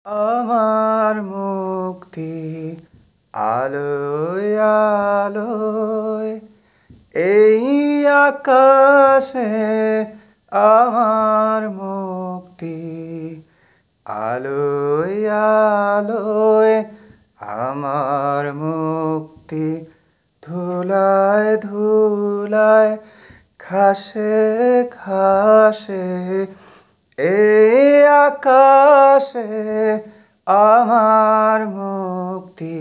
আমার মুক্তি আলোয় আলোয়, এই আকাশে আমার মুক্তি আলোয় আলোয়, আমার মুক্তি ধুলায় ধুলায়, ঘাসে ঘাসে, এই আকাশে আমার মুক্তি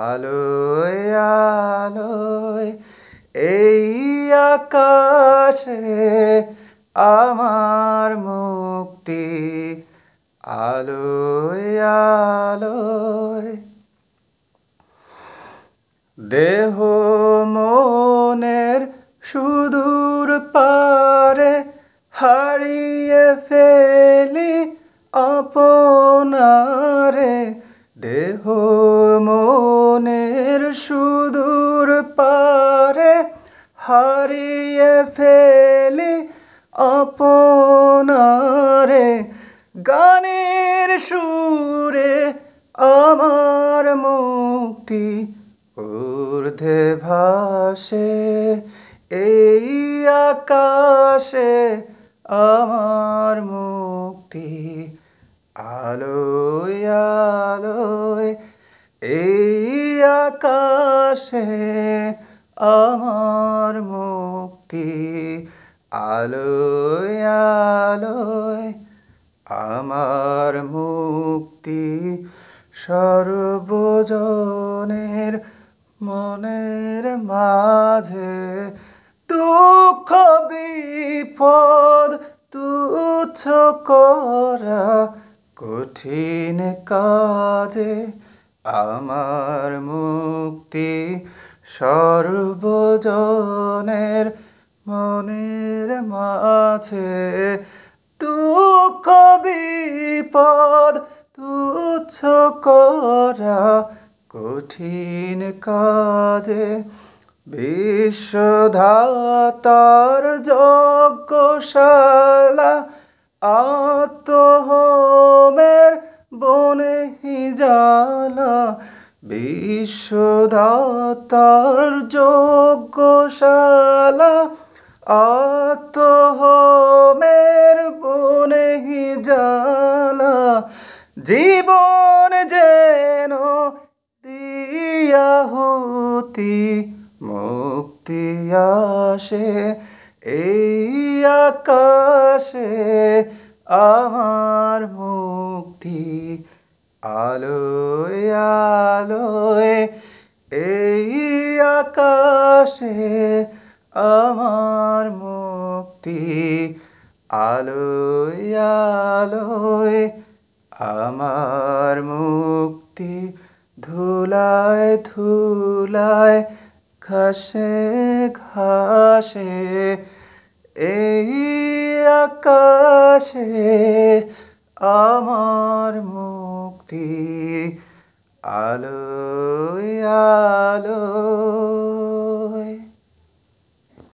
আলোয় আলোয়, এই আকাশে আমার মুক্তি আলোয় আলোয়। দেহ মনের সুদূর পারে হারিয়ে ফেলি আপনারে, দেহ মনের সুদূর পারে হারিয়ে ফেলি আপনারে, গানের সুরে আমার মুক্তি ঊর্ধ্বে ভাসে, এই আকাশে আমার মুক্তি আলোয় আলোয়, এই আকাশে আমার মুক্তি আলোয় আলোয়, আমার মুক্তি সর্বজনের মনের মাঝে, দুঃখ বিপদ তুচ্ছ করা কঠিন কাজে, আমার মুক্তি সর্বজনের মনের মাঝে, দুঃখ বিপদ তুচ্ছ করা কঠিন কাজে, বিশ্বধাতার যজ্ঞশালা আত্মহোমের বনে জ্বালা, বিশ্বধাতার যজ্ঞশালা আত্মহোমের বনে জ্বালা, জীবন যেন দিয়াহুতি মুক্তি আসে, এই আকাশে আমার মুক্তি আলোয় আলোয়, এই আকাশে আমার মুক্তি আলোয় আলোয়, আমার মুক্তি ধুলায় ধুলায়, ঘাসে ঘাসে, এই আকাশে আমার মুক্তি আলোয় আলোয়।